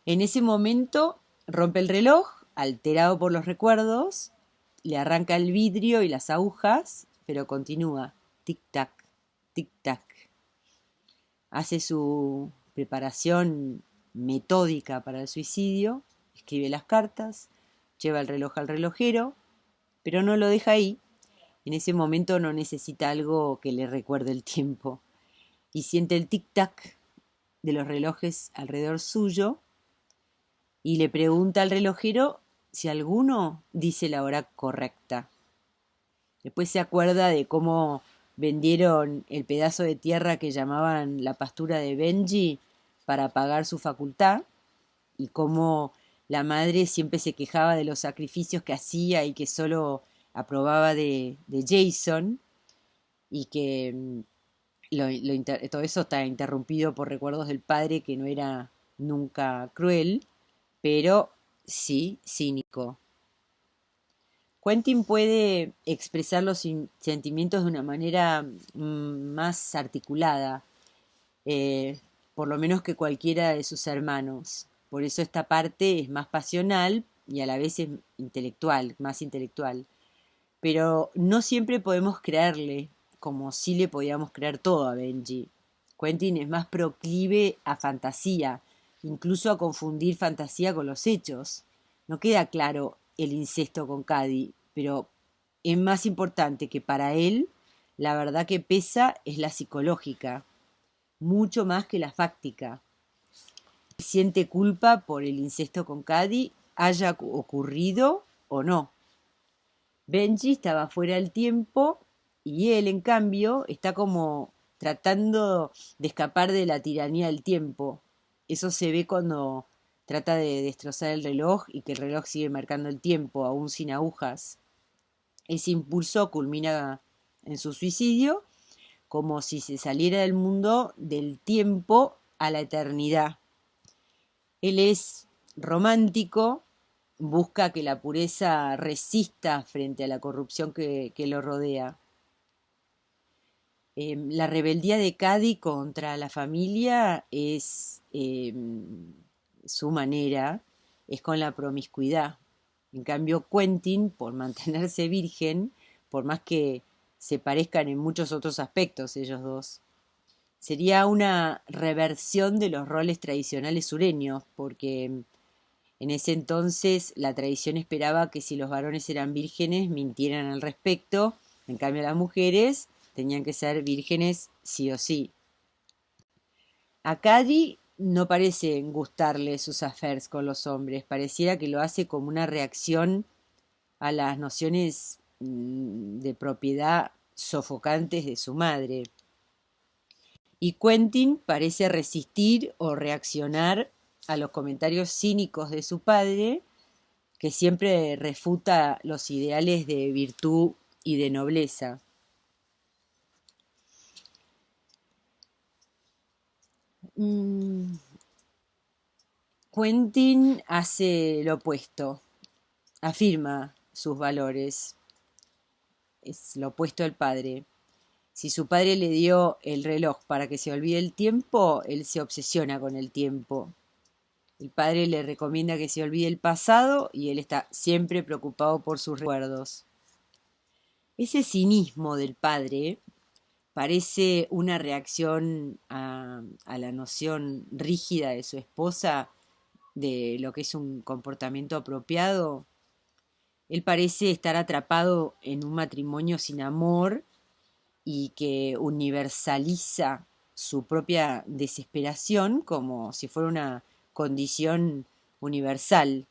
En ese momento rompe el reloj, alterado por los recuerdos, le arranca el vidrio y las agujas, pero continúa, tic-tac, tic-tac. Hace su preparación metódica para el suicidio, escribe las cartas, lleva el reloj al relojero, pero no lo deja ahí. En ese momento no necesita algo que le recuerde el tiempo y siente el tic-tac de los relojes alrededor suyo y le pregunta al relojero si alguno dice la hora correcta. Después se acuerda de cómo vendieron el pedazo de tierra que llamaban la pastura de Benji para pagar su facultad y cómo la madre siempre se quejaba de los sacrificios que hacía y que solo aprobaba de Jason y que todo eso está interrumpido por recuerdos del padre que no era nunca cruel, pero sí cínico. Quentin puede expresar los sentimientos de una manera más articulada. por lo menos que cualquiera de sus hermanos. Por eso esta parte es más pasional y a la vez es intelectual, más intelectual. Pero no siempre podemos creerle, como si le podíamos creer todo a Benji. Quentin es más proclive a fantasía, incluso a confundir fantasía con los hechos. No queda claro el incesto con Cady, pero es más importante que para él la verdad que pesa es la psicológica, mucho más que la fáctica. Siente culpa por el incesto con Cady, haya ocurrido o no. Benji estaba fuera del tiempo y él, en cambio, está como tratando de escapar de la tiranía del tiempo. Eso se ve cuando trata de destrozar el reloj y que el reloj sigue marcando el tiempo, aún sin agujas. Ese impulso culmina en su suicidio, como si se saliera del mundo del tiempo a la eternidad. Él es romántico, busca que la pureza resista frente a la corrupción que lo rodea. La rebeldía de Cady contra la familia es su manera, es con la promiscuidad. En cambio, Quentin, por mantenerse virgen, por más que se parezcan en muchos otros aspectos ellos dos, sería una reversión de los roles tradicionales sureños, porque en ese entonces la tradición esperaba que si los varones eran vírgenes mintieran al respecto, en cambio las mujeres tenían que ser vírgenes sí o sí. A Cady no parece gustarle sus affairs con los hombres, pareciera que lo hace como una reacción a las nociones de propiedad sofocantes de su madre. Y Quentin parece resistir o reaccionar a los comentarios cínicos de su padre, que siempre refuta los ideales de virtud y de nobleza. Quentin hace lo opuesto, afirma sus valores, es lo opuesto al padre. Si su padre le dio el reloj para que se olvide el tiempo, él se obsesiona con el tiempo. El padre le recomienda que se olvide el pasado y él está siempre preocupado por sus recuerdos. Ese cinismo del padre parece una reacción a la noción rígida de su esposa de lo que es un comportamiento apropiado. Él parece estar atrapado en un matrimonio sin amor y que universaliza su propia desesperación como si fuera una condición universal,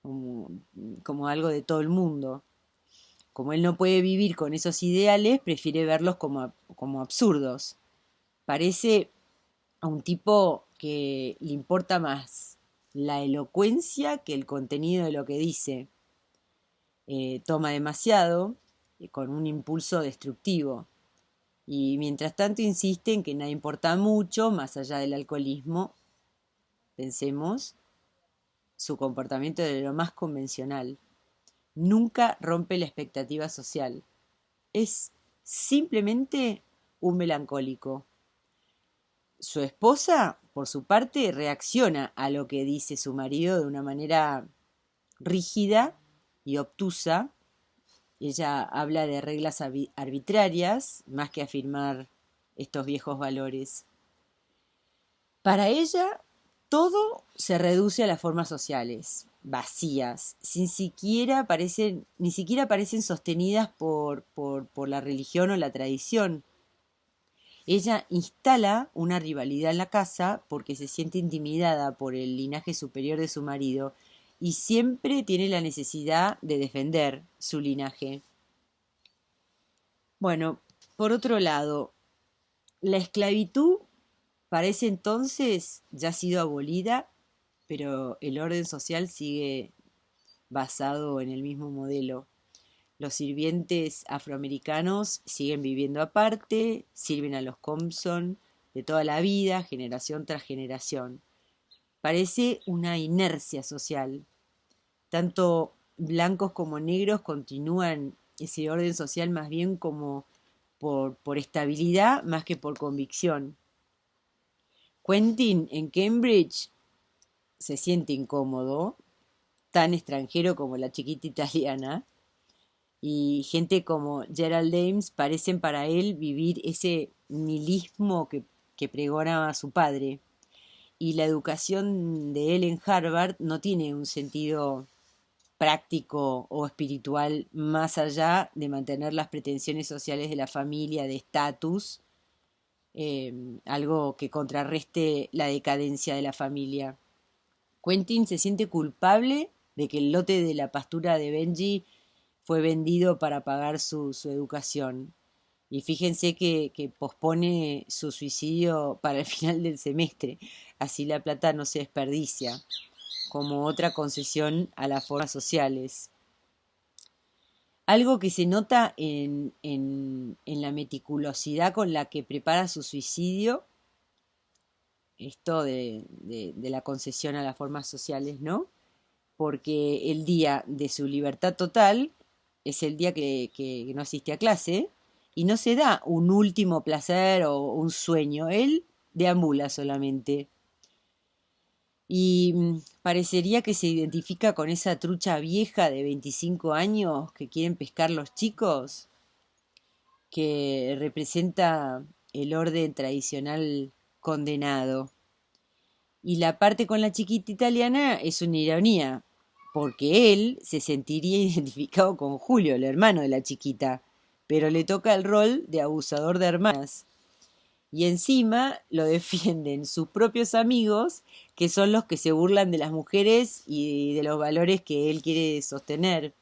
como algo de todo el mundo. Como él no puede vivir con esos ideales, prefiere verlos como absurdos. Parece a un tipo que le importa más la elocuencia que el contenido de lo que dice. Toma demasiado, con un impulso destructivo. Y mientras tanto insiste en que nada importa mucho, más allá del alcoholismo, pensemos, su comportamiento de lo más convencional. Nunca rompe la expectativa social. Es simplemente un melancólico. Su esposa, por su parte, reacciona a lo que dice su marido de una manera rígida y obtusa. Ella habla de reglas arbitrarias más que afirmar estos viejos valores. Para ella, todo se reduce a las formas sociales, vacías, ni siquiera parecen sostenidas por la religión o la tradición. Ella instala una rivalidad en la casa porque se siente intimidada por el linaje superior de su marido y siempre tiene la necesidad de defender su linaje. Bueno, por otro lado, la esclavitud para ese entonces ya ha sido abolida, pero el orden social sigue basado en el mismo modelo. Los sirvientes afroamericanos siguen viviendo aparte, sirven a los Compson de toda la vida, generación tras generación. Parece una inercia social. Tanto blancos como negros continúan ese orden social más bien como por estabilidad más que por convicción. Quentin en Cambridge se siente incómodo, tan extranjero como la chiquita italiana, y gente como Gerald Dames parecen para él vivir ese nihilismo que pregonaba su padre. Y la educación de él en Harvard no tiene un sentido práctico o espiritual más allá de mantener las pretensiones sociales de la familia, de estatus, algo que contrarreste la decadencia de la familia. Quentin se siente culpable de que el lote de la pastura de Benji fue vendido para pagar su educación. Y fíjense que pospone su suicidio para el final del semestre, así la plata no se desperdicia, como otra concesión a las formas sociales. Algo que se nota en la meticulosidad con la que prepara su suicidio, esto de la concesión a las formas sociales, ¿no? Porque el día de su libertad total es el día que no asiste a clase y no se da un último placer o un sueño, él deambula solamente. Y parecería que se identifica con esa trucha vieja de 25 años que quieren pescar los chicos, que representa el orden tradicional condenado. Y la parte con la chiquita italiana es una ironía, porque él se sentiría identificado con Julio, el hermano de la chiquita, pero le toca el rol de abusador de hermanas. Y encima lo defienden sus propios amigos, que son los que se burlan de las mujeres y de los valores que él quiere sostener.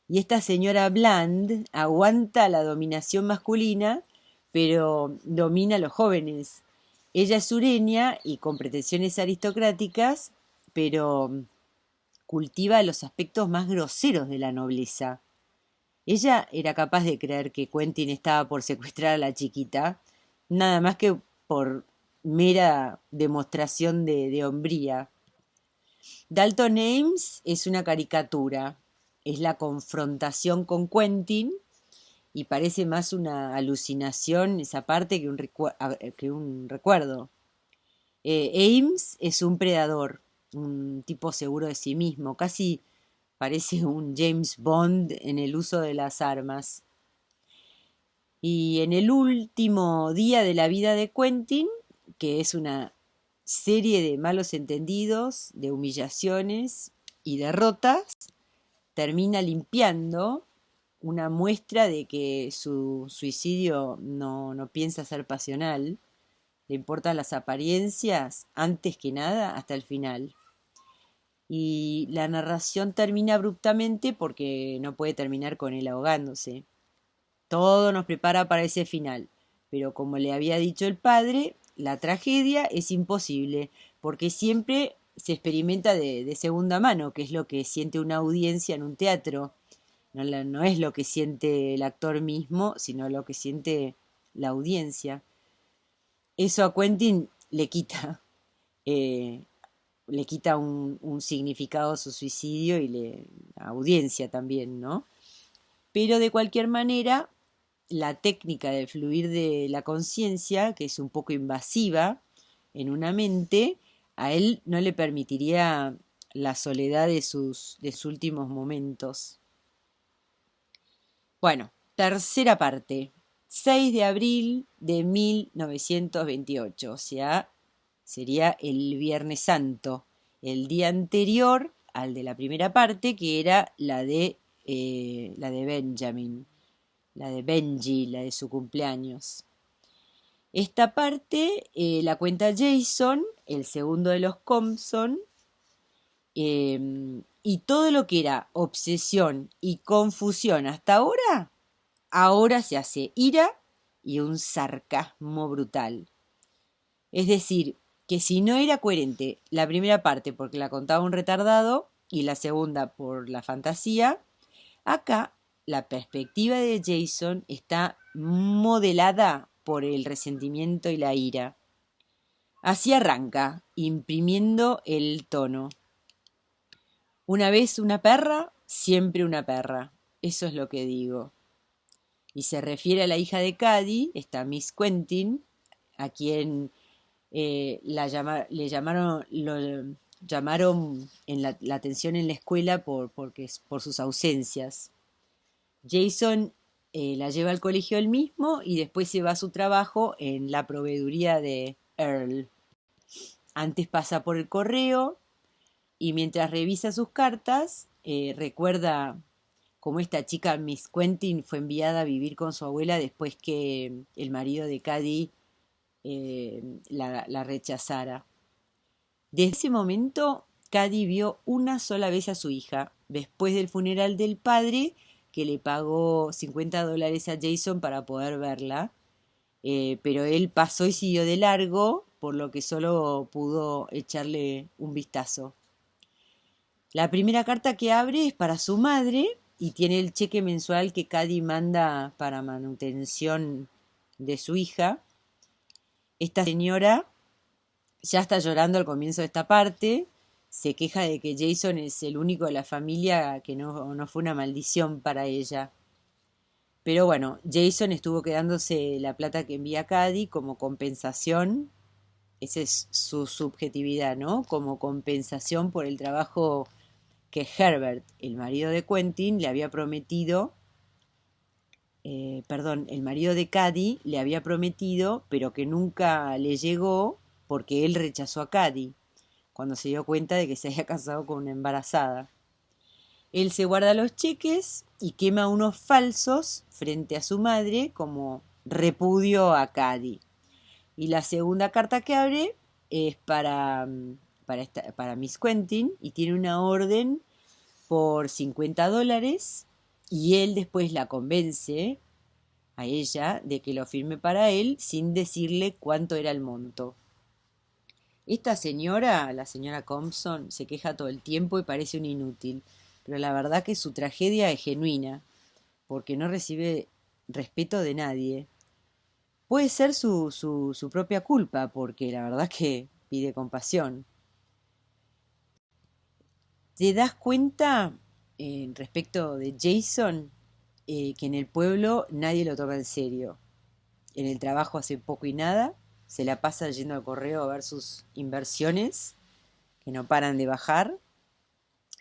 Y esta señora Bland aguanta la dominación masculina, pero domina a los jóvenes. Ella es sureña y con pretensiones aristocráticas, pero cultiva los aspectos más groseros de la nobleza. Ella era capaz de creer que Quentin estaba por secuestrar a la chiquita, nada más que por mera demostración de hombría. Dalton Ames es una caricatura, es la confrontación con Quentin y parece más una alucinación esa parte que un recuerdo. Ames es un predador, un tipo seguro de sí mismo, casi parece un James Bond en el uso de las armas. Y en el último día de la vida de Quentin, que es una serie de malos entendidos, de humillaciones y derrotas, termina limpiando una muestra de que su suicidio no piensa ser pasional, le importan las apariencias antes que nada hasta el final. Y la narración termina abruptamente porque no puede terminar con él ahogándose. Todo nos prepara para ese final, pero como le había dicho el padre, la tragedia es imposible, porque siempre se experimenta de segunda mano, que es lo que siente una audiencia en un teatro. No es lo que siente el actor mismo, sino lo que siente la audiencia. Eso a Quentin eh, le quita un significado a su suicidio y la audiencia también, ¿no? Pero de cualquier manera, la técnica del fluir de la conciencia, que es un poco invasiva en una mente, a él no le permitiría la soledad de sus últimos momentos. Bueno, tercera parte, 6 de abril de 1928, o sea, sería el Viernes Santo, el día anterior al de la primera parte, que era la de Benjamin, la de Benji, la de su cumpleaños. Esta parte la cuenta Jason, el segundo de los Compson, y todo lo que era obsesión y confusión hasta ahora se hace ira y un sarcasmo brutal. Es decir, que si no era coherente la primera parte porque la contaba un retardado y la segunda por la fantasía, acá la perspectiva de Jason está modelada por el resentimiento y la ira. Así arranca, imprimiendo el tono. Una vez una perra, siempre una perra. Eso es lo que digo. Y se refiere a la hija de Cady, esta Miss Quentin, a quien le llamaron en la atención en la escuela por sus ausencias. Jason la lleva al colegio él mismo y después se va a su trabajo en la proveeduría de Earl. Antes pasa por el correo y mientras revisa sus cartas, recuerda cómo esta chica, Miss Quentin, fue enviada a vivir con su abuela después que el marido de Cady la rechazara. Desde ese momento, Cady vio una sola vez a su hija, después del funeral del padre, que le pagó $50 a Jason para poder verla, pero él pasó y siguió de largo, por lo que solo pudo echarle un vistazo. La primera carta que abre es para su madre y tiene el cheque mensual que Cady manda para manutención de su hija. Esta señora ya está llorando al comienzo de esta parte, se queja de que Jason es el único de la familia que no fue una maldición para ella. Pero bueno, Jason estuvo quedándose la plata que envía Cady como compensación, esa es su subjetividad, ¿no? Como compensación por el trabajo que Herbert, el marido de Quentin, le había prometido, el marido de Cady le había prometido, pero que nunca le llegó porque él rechazó a Cady cuando se dio cuenta de que se había casado con una embarazada. Él se guarda los cheques y quema unos falsos frente a su madre como repudio a Cady. Y la segunda carta que abre es para Miss Quentin y tiene una orden por $50 y él después la convence a ella de que lo firme para él sin decirle cuánto era el monto. Esta señora, la señora Compson, se queja todo el tiempo y parece un inútil, pero la verdad que su tragedia es genuina, porque no recibe respeto de nadie. Puede ser su propia culpa, porque la verdad que pide compasión. ¿Te das cuenta, respecto de Jason, que en el pueblo nadie lo toma en serio? En el trabajo hace poco y nada, se la pasa yendo al correo a ver sus inversiones, que no paran de bajar,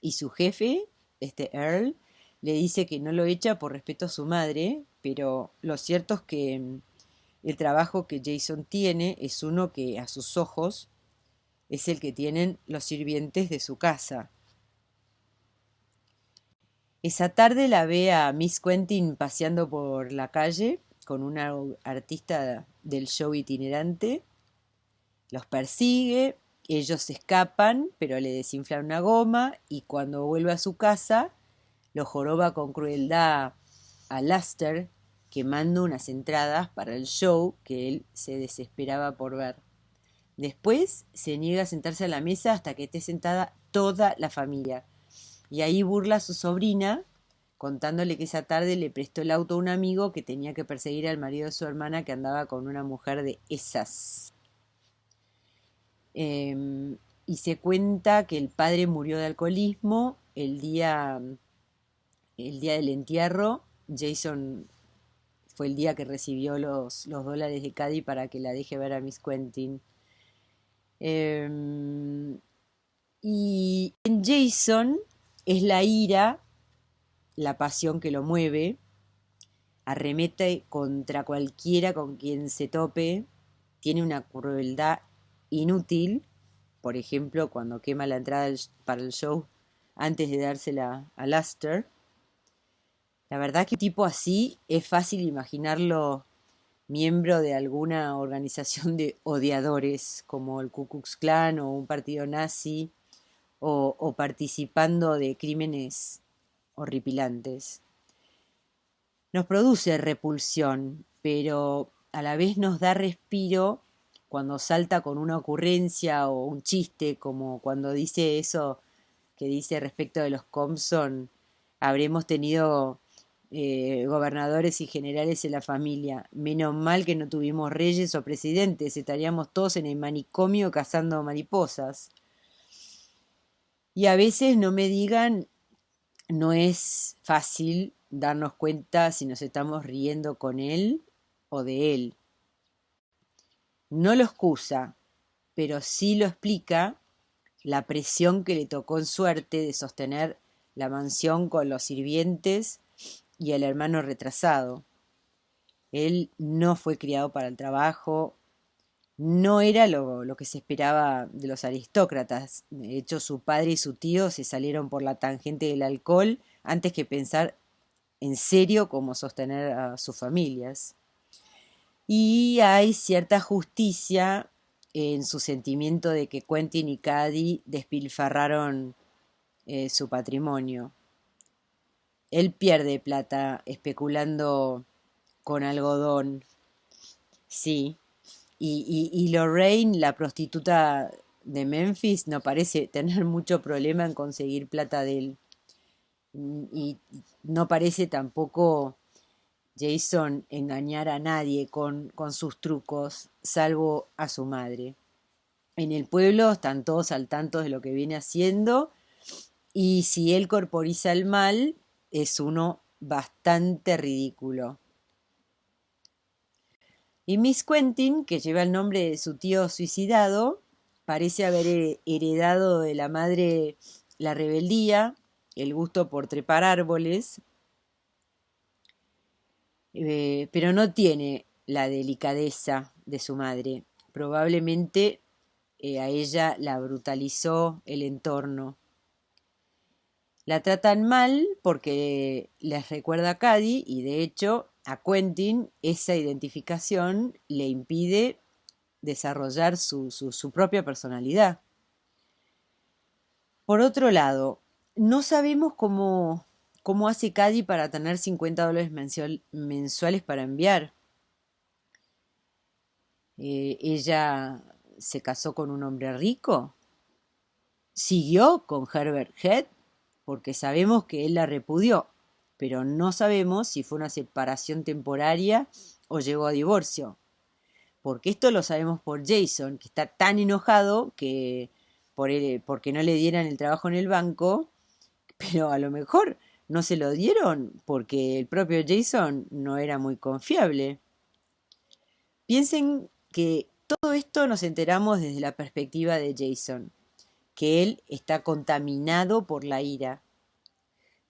y su jefe, este Earl, le dice que no lo echa por respeto a su madre, pero lo cierto es que el trabajo que Jason tiene es uno que a sus ojos es el que tienen los sirvientes de su casa. Esa tarde la ve a Miss Quentin paseando por la calle con una artista del show itinerante. Los persigue, ellos escapan, pero le desinflan una goma y cuando vuelve a su casa lo joroba con crueldad a Laster, quemando unas entradas para el show que él se desesperaba por ver. Después se niega a sentarse a la mesa hasta que esté sentada toda la familia. Y ahí burla a su sobrina, contándole que esa tarde le prestó el auto a un amigo que tenía que perseguir al marido de su hermana que andaba con una mujer de esas. Y se cuenta que el padre murió de alcoholismo el día del entierro. Jason fue el día que recibió los $, de Cady para que la deje ver a Miss Quentin. Y en Jason es la ira, la pasión que lo mueve, arremete contra cualquiera con quien se tope, tiene una crueldad inútil, por ejemplo cuando quema la entrada para el show antes de dársela a Laster. La verdad que un tipo así es fácil imaginarlo miembro de alguna organización de odiadores como el Ku Klux Klan o un partido nazi o participando de crímenes horripilantes. Nos produce repulsión, pero a la vez nos da respiro cuando salta con una ocurrencia o un chiste, como cuando dice eso que dice respecto de los Compson, habremos tenido gobernadores y generales en la familia. Menos mal que no tuvimos reyes o presidentes, estaríamos todos en el manicomio cazando mariposas. Y a veces no me digan, no es fácil darnos cuenta si nos estamos riendo con él o de él. No lo excusa, pero sí lo explica la presión que le tocó en suerte de sostener la mansión con los sirvientes y el hermano retrasado. Él no fue criado para el trabajo, no era lo que se esperaba de los aristócratas. De hecho, su padre y su tío se salieron por la tangente del alcohol antes que pensar en serio cómo sostener a sus familias. Y hay cierta justicia en su sentimiento de que Quentin y Cady despilfarraron su patrimonio. Él pierde plata especulando con algodón, sí. Y Lorraine, la prostituta de Memphis, no parece tener mucho problema en conseguir plata de él. Y no parece tampoco Jason engañar a nadie con sus trucos, salvo a su madre. En el pueblo están todos al tanto de lo que viene haciendo, y si él corporiza el mal, es uno bastante ridículo. Y Miss Quentin, que lleva el nombre de su tío suicidado, parece haber heredado de la madre la rebeldía, el gusto por trepar árboles, pero no tiene la delicadeza de su madre. Probablemente a ella la brutalizó el entorno. La tratan mal porque les recuerda a Cady, y de hecho a Quentin esa identificación le impide desarrollar su propia personalidad. Por otro lado, no sabemos cómo hace Cady para tener $50 mensuales para enviar. Ella se casó con un hombre rico, siguió con Herbert Head, porque sabemos que él la repudió, pero no sabemos si fue una separación temporaria o llegó a divorcio. Porque esto lo sabemos por Jason, que está tan enojado que porque no le dieran el trabajo en el banco, pero a lo mejor no se lo dieron porque el propio Jason no era muy confiable. Piensen que todo esto nos enteramos desde la perspectiva de Jason, que él está contaminado por la ira.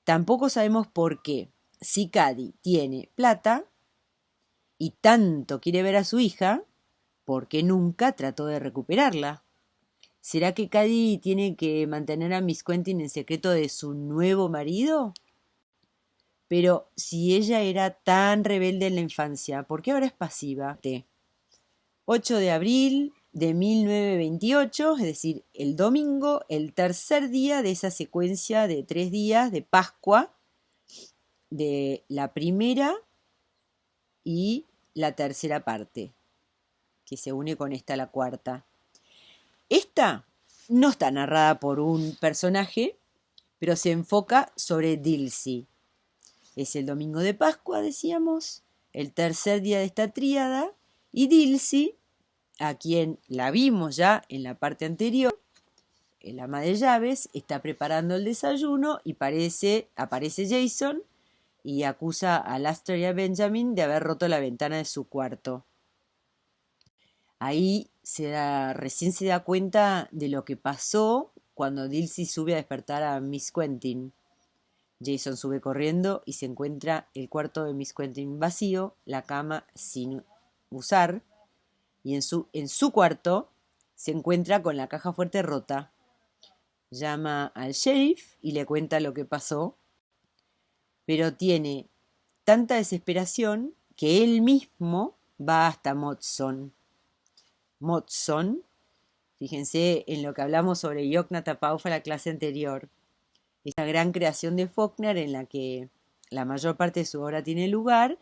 Tampoco sabemos por qué, si Cady tiene plata y tanto quiere ver a su hija, ¿por qué nunca trató de recuperarla? ¿Será que Cady tiene que mantener a Miss Quentin en secreto de su nuevo marido? Pero si ella era tan rebelde en la infancia, ¿por qué ahora es pasiva? 8 de abril de 1928, es decir, el domingo, el tercer día de esa secuencia de 3 días de Pascua, de la primera y la tercera parte, que se une con esta la cuarta. Esta no está narrada por un personaje, pero se enfoca sobre Dilsey. Es el domingo de Pascua, decíamos, el tercer día de esta tríada, y Dilsey, a quien la vimos ya en la parte anterior, el ama de llaves, está preparando el desayuno y aparece Jason y acusa a Laster y a Benjamin de haber roto la ventana de su cuarto. Ahí recién se da cuenta de lo que pasó cuando Dilsey sube a despertar a Miss Quentin. Jason sube corriendo y se encuentra el cuarto de Miss Quentin vacío, la cama sin usar, y en su cuarto se encuentra con la caja fuerte rota. Llama al sheriff y le cuenta lo que pasó, pero tiene tanta desesperación que él mismo va hasta Motzon. Motzon, fíjense en lo que hablamos sobre Yoknapatawpha la clase anterior, esa gran creación de Faulkner en la que la mayor parte de su obra tiene lugar,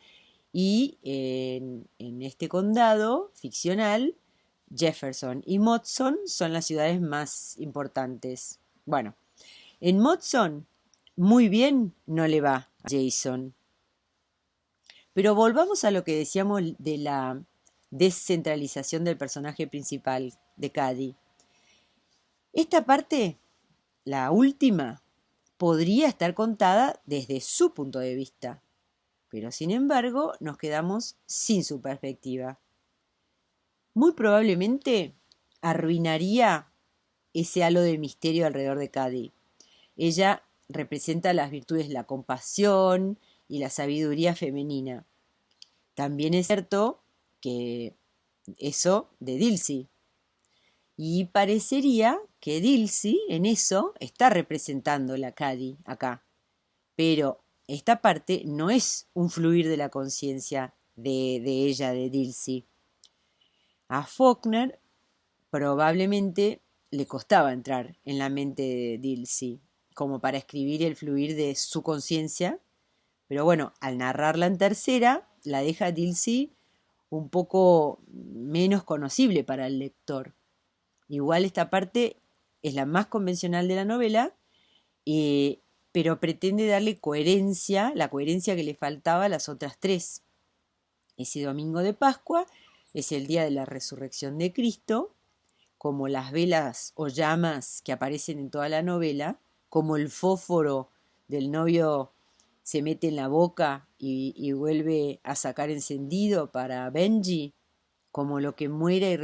y en este condado ficcional, Jefferson y Motzon son las ciudades más importantes. Bueno, en Motzon muy bien no le va a Jason. Pero volvamos a lo que decíamos de la descentralización del personaje principal de Cady. Esta parte, la última, podría estar contada desde su punto de vista, pero sin embargo nos quedamos sin su perspectiva. Muy probablemente arruinaría ese halo de misterio alrededor de Cady. Ella representa las virtudes de la compasión y la sabiduría femenina. También es cierto que eso de Dilsey. Y parecería que Dilsey en eso está representando la Cady acá. Pero esta parte no es un fluir de la conciencia de ella, de Dilsey. A Faulkner probablemente le costaba entrar en la mente de Dilsey, como para escribir el fluir de su conciencia, pero bueno, al narrarla en tercera, la deja Dilsey un poco menos conocible para el lector. Igual esta parte es la más convencional de la novela, pero pretende darle coherencia, la coherencia que le faltaba a las otras tres. Ese domingo de Pascua es el día de la resurrección de Cristo, como las velas o llamas que aparecen en toda la novela, como el fósforo del novio se mete en la boca y vuelve a sacar encendido para Benji, como lo que muere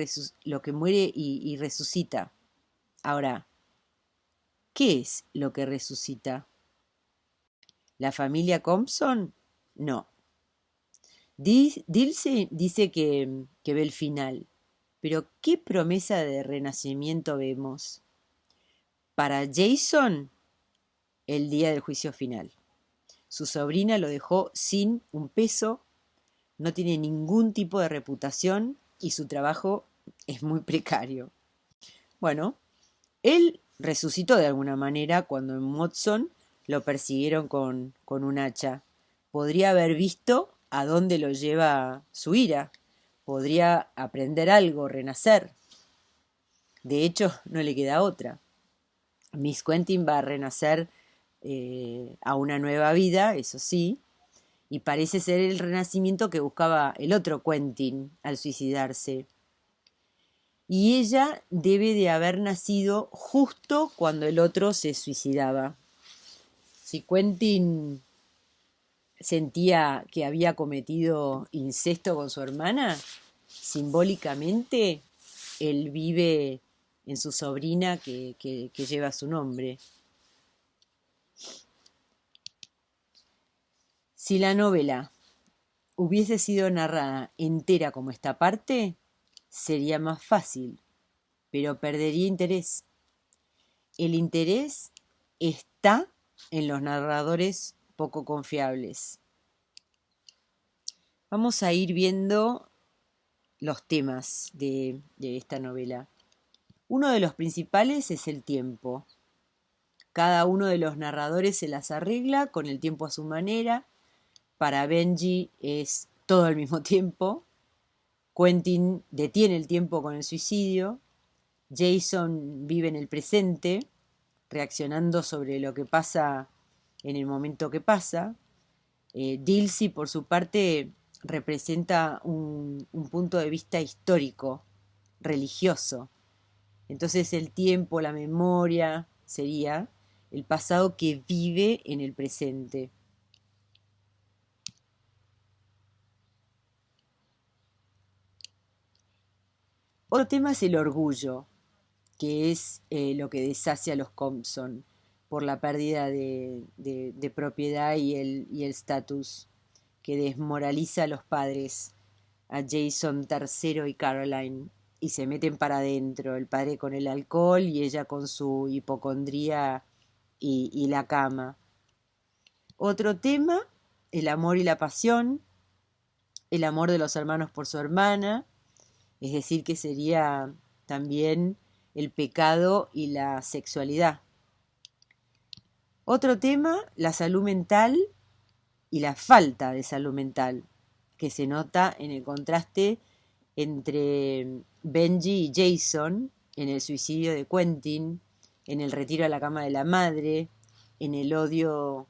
y resucita. Ahora, ¿qué es lo que resucita? ¿La familia Compson? No. Dilsey dice que ve el final, pero ¿qué promesa de renacimiento vemos? Para Jason, el día del juicio final. Su sobrina lo dejó sin un peso, no tiene ningún tipo de reputación y su trabajo es muy precario. Bueno, él resucitó de alguna manera cuando en Watson lo persiguieron con un hacha. Podría haber visto a dónde lo lleva su ira. Podría aprender algo, renacer. De hecho, no le queda otra. Miss Quentin va a renacer a una nueva vida, eso sí, y parece ser el renacimiento que buscaba el otro Quentin al suicidarse. Y ella debe de haber nacido justo cuando el otro se suicidaba. Si Quentin sentía que había cometido incesto con su hermana, simbólicamente él vive en su sobrina que lleva su nombre. Si la novela hubiese sido narrada entera como esta parte, sería más fácil, pero perdería interés. El interés está en los narradores poco confiables. Vamos a ir viendo los temas de esta novela. Uno de los principales es el tiempo. Cada uno de los narradores se las arregla con el tiempo a su manera. Para Benji es todo al mismo tiempo. Quentin detiene el tiempo con el suicidio. Jason vive en el presente, reaccionando sobre lo que pasa en el momento que pasa. Dilsey, por su parte, representa un punto de vista histórico, religioso. Entonces el tiempo, la memoria, sería el pasado que vive en el presente. Otro tema es el orgullo, que es lo que deshace a los Compson por la pérdida de propiedad y el estatus, que desmoraliza a los padres, a Jason III y Caroline, y se meten para adentro, el padre con el alcohol y ella con su hipocondría y la cama. Otro tema, el amor y la pasión, el amor de los hermanos por su hermana, es decir, que sería también el pecado y la sexualidad. Otro tema, la salud mental y la falta de salud mental, que se nota en el contraste entre Benji y Jason, en el suicidio de Quentin, en el retiro a la cama de la madre, en el odio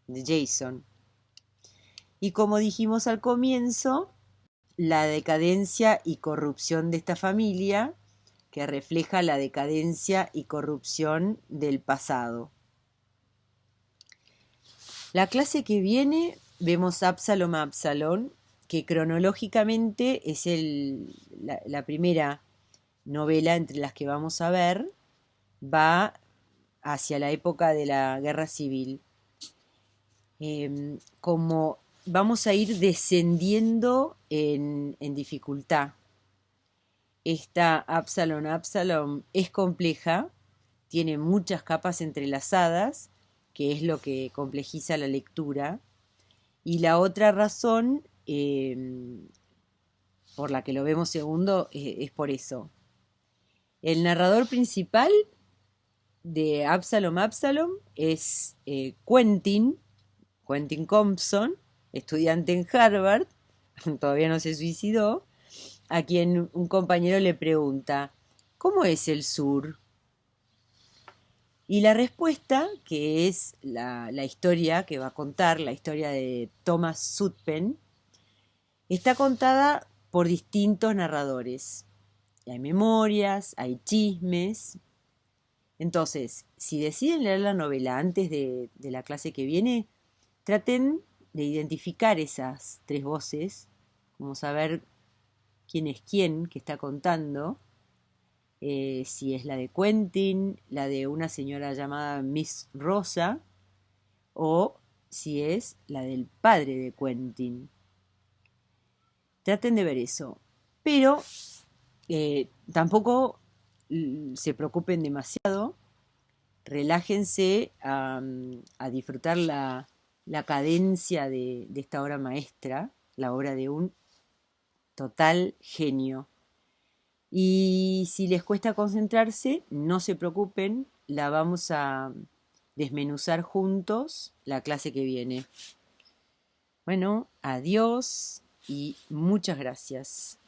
de Jason. Y como dijimos al comienzo, la decadencia y corrupción de esta familia, que refleja la decadencia y corrupción del pasado. La clase que viene vemos Absalom a Absalón, que cronológicamente es la primera novela entre las que vamos a ver va hacia la época de la Guerra Civil. Como vamos a ir descendiendo en dificultad. Esta Absalom es compleja, tiene muchas capas entrelazadas, que es lo que complejiza la lectura. Y la otra razón por la que lo vemos segundo es por eso. El narrador principal de Absalom es Quentin Compson, estudiante en Harvard, todavía no se suicidó, a quien un compañero le pregunta, ¿cómo es el sur? Y la respuesta, que es la historia que va a contar, la historia de Thomas Sutpen, está contada por distintos narradores. Hay memorias, hay chismes. Entonces, si deciden leer la novela antes de la clase que viene, traten de identificar esas tres voces, como saber quién es quién que está contando, si es la de Quentin, la de una señora llamada Miss Rosa, o si es la del padre de Quentin. Traten de ver eso, pero tampoco se preocupen demasiado, relájense a disfrutar la cadencia de esta obra maestra, la obra de un total genio. Y si les cuesta concentrarse, no se preocupen, la vamos a desmenuzar juntos la clase que viene. Bueno, adiós y muchas gracias.